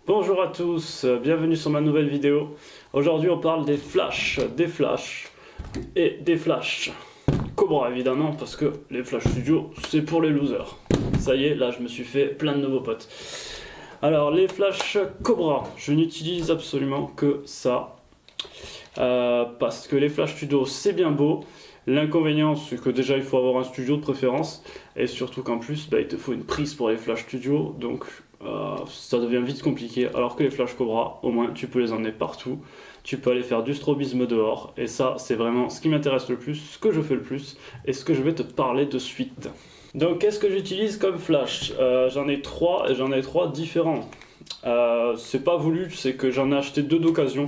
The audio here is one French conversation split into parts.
Bonjour à tous, bienvenue sur ma nouvelle vidéo. Aujourd'hui on parle des flashs et des flashs. Cobra évidemment parce que les Flash Studio c'est pour les losers. Ça y est, là je me suis fait plein de nouveaux potes. Alors les flashs Cobra, je n'utilise absolument que ça. Parce que les Flash Studio c'est bien beau. L'inconvénient c'est que déjà il faut avoir un studio de préférence. Et surtout qu'en plus il te faut une prise pour les Flash Studio. Donc ça devient vite compliqué, alors que les Flash Cobra, au moins tu peux les emmener partout, tu peux aller faire du strobisme dehors, et ça c'est vraiment ce qui m'intéresse le plus, ce que je fais le plus, et ce que je vais te parler de suite. Donc qu'est-ce que j'utilise comme flash? J'en ai trois, et j'en ai trois différents. C'est pas voulu, c'est que j'en ai acheté deux d'occasion.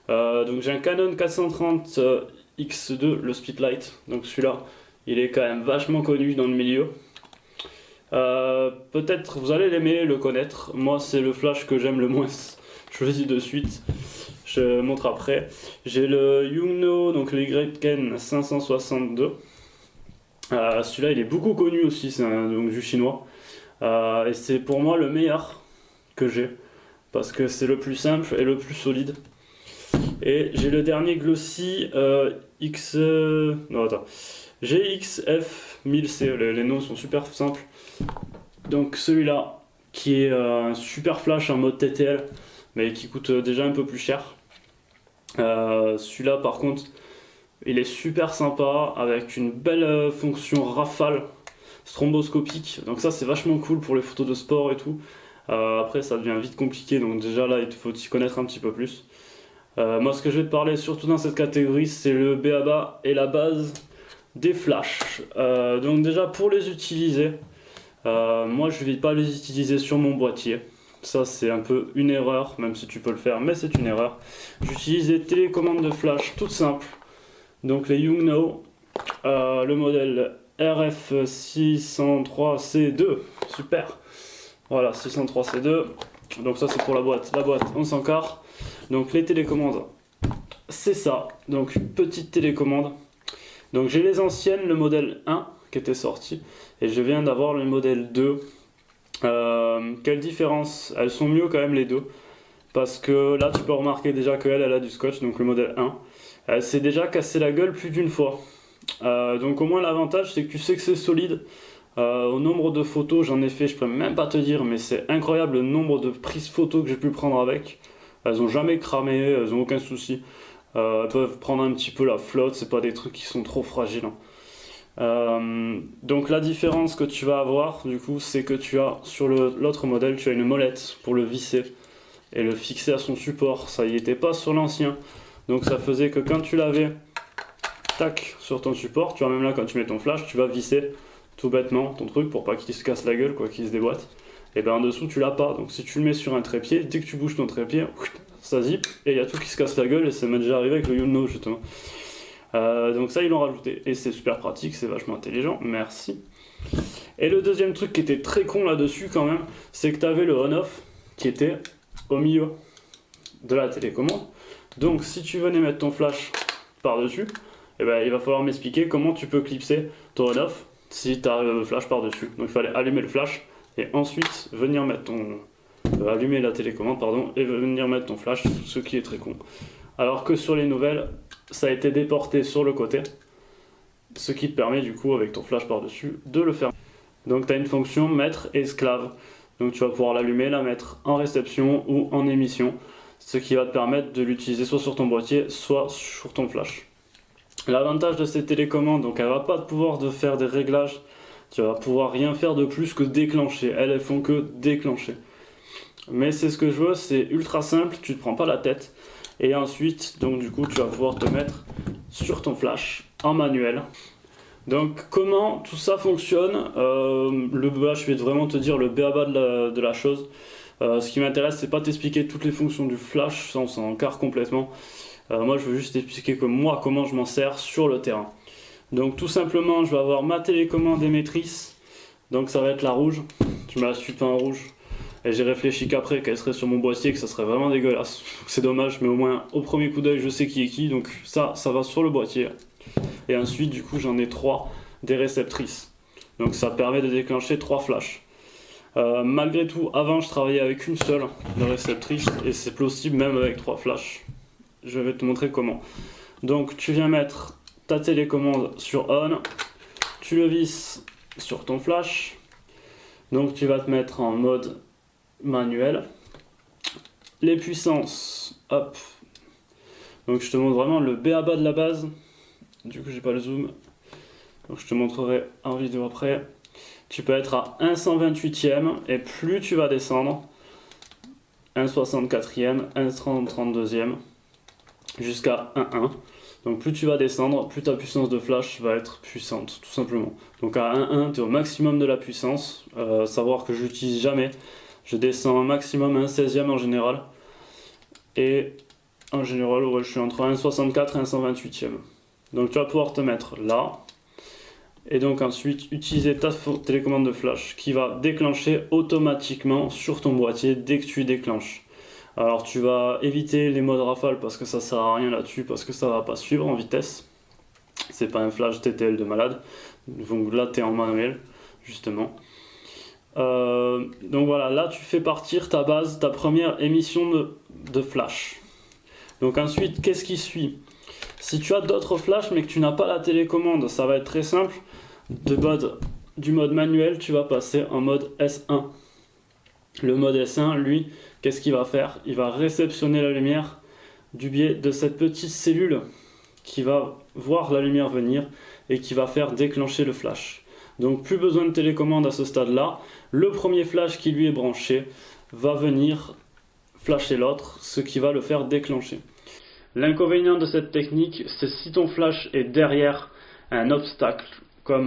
Donc j'ai un Canon 430 X2, le Speedlight, donc celui-là, il est quand même vachement connu dans le milieu. Peut-être vous allez l'aimer, le connaître. Moi c'est le flash que j'aime le moins, je le dis de suite, je montre après. J'ai le Yongnuo, donc le YKen 562. Celui-là il est beaucoup connu aussi, c'est donc du chinois. Et c'est pour moi le meilleur que j'ai, parce que c'est le plus simple et le plus solide. Et j'ai le dernier Glossy GXF 1000C, les noms sont super simples. Donc celui-là, qui est un super flash en mode TTL, mais qui coûte déjà un peu plus cher. Celui-là par contre, il est super sympa, avec une belle fonction rafale stromboscopique. Donc ça c'est vachement cool pour les photos de sport et tout. Après ça devient vite compliqué, donc déjà là il faut s'y connaître un petit peu plus. Moi ce que je vais te parler surtout dans cette catégorie, c'est le b.a.-ba et la base des flashs. Donc déjà pour les utiliser, moi je ne vais pas les utiliser sur mon boîtier. Ça c'est un peu une erreur, même si tu peux le faire, mais c'est une erreur. J'utilise des télécommandes de flash toutes simples. Donc les Yongnuo, le modèle RF603C2, super. Voilà, 603C2. Donc ça c'est pour la boîte on s'en carre. Donc les télécommandes, c'est ça. Donc petite télécommande. Donc j'ai les anciennes, le modèle 1 qui était sorti, et je viens d'avoir le modèle 2. Quelle différence? Elles sont mieux quand même les deux, parce que là tu peux remarquer déjà qu'elle a du scotch, donc le modèle 1. Elle s'est déjà cassé la gueule plus d'une fois. Donc au moins l'avantage c'est que tu sais que c'est solide. Au nombre de photos j'en ai fait, je peux même pas te dire, mais c'est incroyable le nombre de prises photos que j'ai pu prendre avec. Elles ont jamais cramé, elles ont aucun souci. Elles peuvent prendre un petit peu la flotte, c'est pas des trucs qui sont trop fragiles. Donc la différence que tu vas avoir du coup, c'est que tu as sur l'autre modèle, tu as une molette pour le visser et le fixer à son support. Ça y était pas sur l'ancien, donc ça faisait que quand tu l'avais, tac, sur ton support, tu vois, même là quand tu mets ton flash, tu vas visser tout bêtement ton truc pour pas qu'il se casse la gueule, quoi, qu'il se déboîte. Et ben en dessous tu l'as pas, donc si tu le mets sur un trépied, dès que tu bouges ton trépied, ça zip et il y a tout qui se casse la gueule, et ça m'est déjà arrivé avec le Yongnuo justement. Donc ça ils l'ont rajouté, et c'est super pratique, c'est vachement intelligent, merci. Et le deuxième truc qui était très con là-dessus quand même, c'est que tu avais le on-off qui était au milieu de la télécommande. Donc si tu venais mettre ton flash par-dessus, eh ben, il va falloir m'expliquer comment tu peux clipser ton on-off si tu as le flash par-dessus. Donc il fallait allumer le flash, et ensuite venir mettre ton... allumer la télécommande, pardon, et venir mettre ton flash, ce qui est très con. Alors que sur les nouvelles, ça a été déporté sur le côté, ce qui te permet du coup avec ton flash par-dessus de le faire. Donc tu as une fonction maître et esclave, donc tu vas pouvoir l'allumer, la mettre en réception ou en émission, ce qui va te permettre de l'utiliser soit sur ton boîtier, soit sur ton flash. L'avantage de ces télécommandes, donc elle va pas pouvoir te faire des réglages, tu vas pouvoir rien faire de plus que déclencher, elles font que déclencher. Mais c'est ce que je veux, c'est ultra simple, tu te prends pas la tête. Et ensuite, donc du coup, tu vas pouvoir te mettre sur ton flash en manuel. Donc comment tout ça fonctionne, je vais vraiment te dire le b.a.-ba de la chose. Ce qui m'intéresse, c'est pas t'expliquer toutes les fonctions du flash, ça on s'en carre complètement. Moi je veux juste t'expliquer comment je m'en sers sur le terrain. Donc tout simplement, je vais avoir ma télécommande émettrice, donc ça va être la rouge, tu me la suis pas en rouge. Et j'ai réfléchi qu'après qu'elle serait sur mon boîtier, que ça serait vraiment dégueulasse. C'est dommage, mais au moins au premier coup d'œil je sais qui est qui, donc ça va sur le boîtier. Et ensuite du coup j'en ai 3 des réceptrices. Donc ça permet de déclencher 3 flashs. Malgré tout, avant je travaillais avec une seule de réceptrice et c'est possible même avec 3 flashs. Je vais te montrer comment. Donc tu viens mettre ta télécommande sur on, tu le visses sur ton flash, donc tu vas te mettre en mode manuel. Les puissances, hop, donc je te montre vraiment le b.a.-ba de la base, du coup j'ai pas le zoom, donc je te montrerai en vidéo après. Tu peux être à 1/128e et plus tu vas descendre, 1/64e, 1/32e, jusqu'à 1,1. Donc plus tu vas descendre, plus ta puissance de flash va être puissante, tout simplement. Donc à 1,1, tu es au maximum de la puissance. Savoir que j'utilise jamais. Je descends un maximum 1/16e en général. Et en général, ouais, je suis entre 1,64 et 1/128e. Donc tu vas pouvoir te mettre là. Et donc ensuite, utiliser ta télécommande de flash qui va déclencher automatiquement sur ton boîtier dès que tu déclenches. Alors tu vas éviter les modes rafale parce que ça sert à rien là-dessus, parce que ça va pas suivre en vitesse. C'est pas un flash TTL de malade. Donc là tu es en manuel, justement. Donc voilà, là tu fais partir ta base, ta première émission de flash. Donc ensuite, qu'est-ce qui suit? Si tu as d'autres flashs mais que tu n'as pas la télécommande, ça va être très simple. Du mode manuel, tu vas passer en mode S1. Le mode S1, lui, qu'est-ce qu'il va faire? Il va réceptionner la lumière du biais de cette petite cellule qui va voir la lumière venir et qui va faire déclencher le flash. Donc plus besoin de télécommande à ce stade-là. Le premier flash qui lui est branché va venir flasher l'autre, ce qui va le faire déclencher. L'inconvénient de cette technique, c'est si ton flash est derrière un obstacle, comme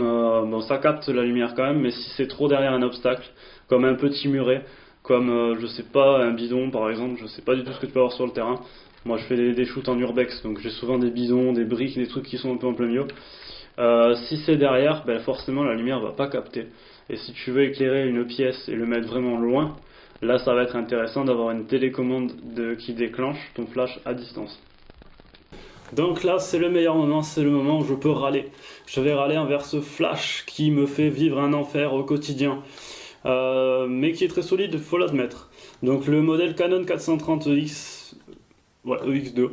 bon, ça capte la lumière quand même, mais si c'est trop derrière un obstacle, comme un petit muret, comme je sais pas, un bidon par exemple, je sais pas du tout ce que tu peux avoir sur le terrain. Moi je fais des shoots en urbex, donc j'ai souvent des bidons, des briques, des trucs qui sont un peu en plein milieu. Si c'est derrière, ben forcément la lumière va pas capter. Et si tu veux éclairer une pièce et le mettre vraiment loin, là ça va être intéressant d'avoir une télécommande qui déclenche ton flash à distance. Donc là c'est le meilleur moment, c'est le moment où je peux râler. Je vais râler envers ce flash qui me fait vivre un enfer au quotidien. Mais qui est très solide, il faut l'admettre. Donc le modèle Canon 430EX, voilà, EX2,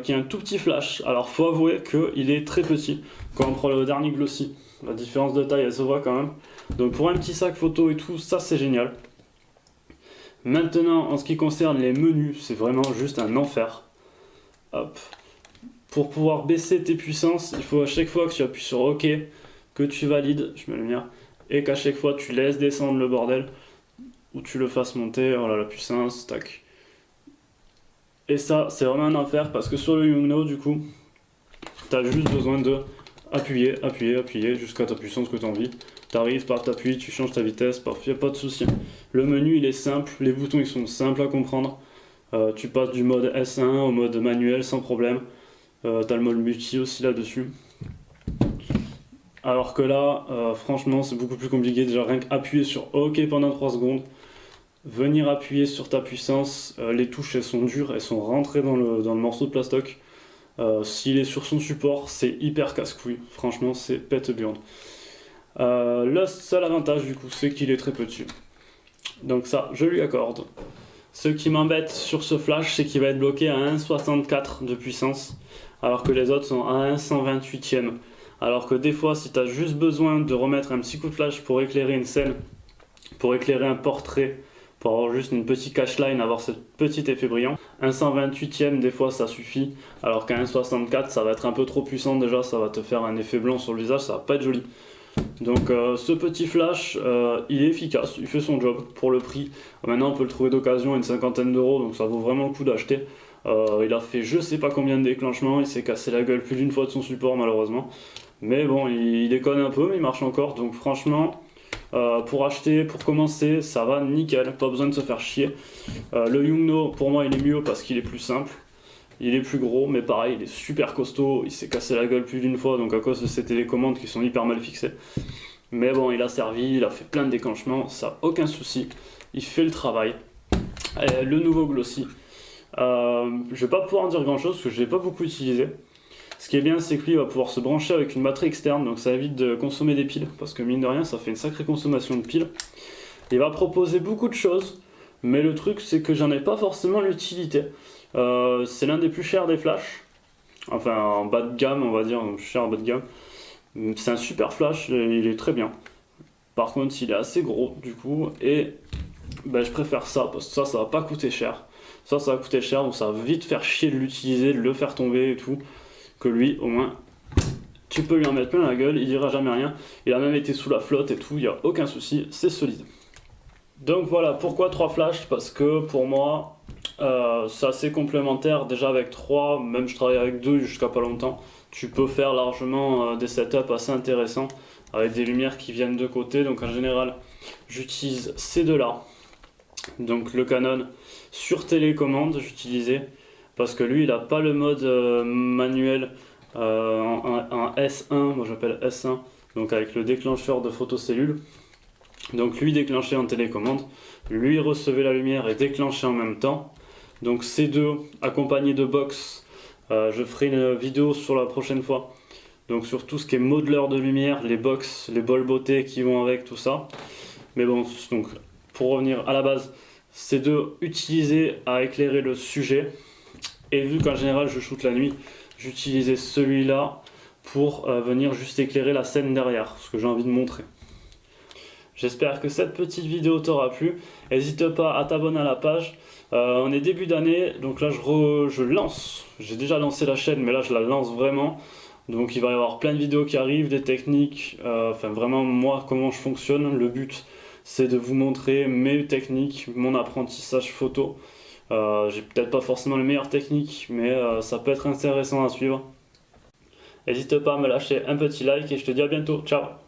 qui est un tout petit flash. Alors faut avouer qu'il est très petit quand on prend le dernier Glossy. La différence de taille elle se voit quand même. Donc pour un petit sac photo et tout, ça c'est génial. Maintenant en ce qui concerne les menus, c'est vraiment juste un enfer. Hop. Pour pouvoir baisser tes puissances, il faut à chaque fois que tu appuies sur OK, que tu valides, je mets la lumière, et qu'à chaque fois tu laisses descendre le bordel, ou tu le fasses monter, voilà la puissance, tac. Et ça, c'est vraiment un enfer parce que sur le Yongnuo, du coup, tu as juste besoin de appuyer jusqu'à ta puissance que tu as envie. Tu arrives, paf, t'appuies, tu changes ta vitesse, paf, il n'y a pas de souci. Le menu il est simple, les boutons ils sont simples à comprendre. Tu passes du mode S1 au mode manuel sans problème. Tu as le mode multi aussi là-dessus. Alors que là, franchement, c'est beaucoup plus compliqué. Déjà, rien qu'appuyer sur OK pendant 3 secondes, venir appuyer sur ta puissance, les touches elles sont dures, elles sont rentrées dans le morceau de plastoc. S'il est sur son support, c'est hyper casse-couille. Franchement, c'est pète viande. Le seul avantage du coup, c'est qu'il est très petit. Donc ça, je lui accorde. Ce qui m'embête sur ce flash, c'est qu'il va être bloqué à 1,64 de puissance, alors que les autres sont à 1,128e. Alors que des fois, si tu as juste besoin de remettre un petit coup de flash pour éclairer une scène, pour éclairer un portrait, pour avoir juste une petite cache line, avoir ce petit effet brillant, 1,128e des fois ça suffit, alors qu'à 1,64 ça va être un peu trop puissant déjà, ça va te faire un effet blanc sur le visage, ça va pas être joli. Donc ce petit flash, il est efficace, il fait son job pour le prix. Maintenant on peut le trouver d'occasion à une 50aine d'euros, donc ça vaut vraiment le coup d'acheter. Il a fait je sais pas combien de déclenchements, il s'est cassé la gueule plus d'une fois de son support malheureusement. Mais bon, il déconne un peu, mais il marche encore, donc franchement, pour acheter, pour commencer, ça va nickel, pas besoin de se faire chier. Le Yongnuo, pour moi, il est mieux parce qu'il est plus simple. Il est plus gros, mais pareil, il est super costaud, il s'est cassé la gueule plus d'une fois, donc à cause de ces télécommandes qui sont hyper mal fixées. Mais bon, il a servi, il a fait plein de déclenchements, ça aucun souci, il fait le travail. Et le nouveau Glossy, je vais pas pouvoir en dire grand chose parce que je l'ai pas beaucoup utilisé. Ce qui est bien, c'est que lui va pouvoir se brancher avec une batterie externe, donc ça évite de consommer des piles, parce que mine de rien, ça fait une sacrée consommation de piles. Il va proposer beaucoup de choses, mais le truc c'est que j'en ai pas forcément l'utilité. C'est l'un des plus chers des flash, enfin en bas de gamme on va dire, plus cher en bas de gamme. C'est un super flash, il est très bien. Par contre il est assez gros du coup, et ben, je préfère ça, parce que ça va pas coûter cher. Ça va coûter cher, donc ça va vite faire chier de l'utiliser, de le faire tomber et tout. Que lui, au moins, tu peux lui en mettre plein la gueule, il dira jamais rien. Il a même été sous la flotte et tout, il n'y a aucun souci, c'est solide. Donc voilà, pourquoi 3 flashs? Parce que pour moi, c'est assez complémentaire. Déjà avec 3, même je travaille avec 2 jusqu'à pas longtemps, tu peux faire largement des setups assez intéressants avec des lumières qui viennent de côté. Donc en général, j'utilise ces deux-là. Donc le Canon sur télécommande, j'utilisais parce que lui il n'a pas le mode manuel en S1, moi j'appelle S1, donc avec le déclencheur de photocellule. Donc lui déclenchait en télécommande, lui recevait la lumière et déclenchait en même temps. Donc ces deux accompagnés de box, je ferai une vidéo sur la prochaine fois. Donc sur tout ce qui est modeleur de lumière, les box, les bols beauté qui vont avec, tout ça. Mais bon, donc pour revenir à la base, c'est de utiliser à éclairer le sujet. Et vu qu'en général je shoote la nuit, j'utilisais celui-là pour venir juste éclairer la scène derrière, ce que j'ai envie de montrer. J'espère que cette petite vidéo t'aura plu. N'hésite pas à t'abonner à la page. On est début d'année, donc là je lance. J'ai déjà lancé la chaîne, mais là je la lance vraiment. Donc il va y avoir plein de vidéos qui arrivent, des techniques, enfin vraiment moi comment je fonctionne. Le but c'est de vous montrer mes techniques, mon apprentissage photo. J'ai peut-être pas forcément les meilleures techniques, mais ça peut être intéressant à suivre. N'hésite pas à me lâcher un petit like et je te dis à bientôt. Ciao!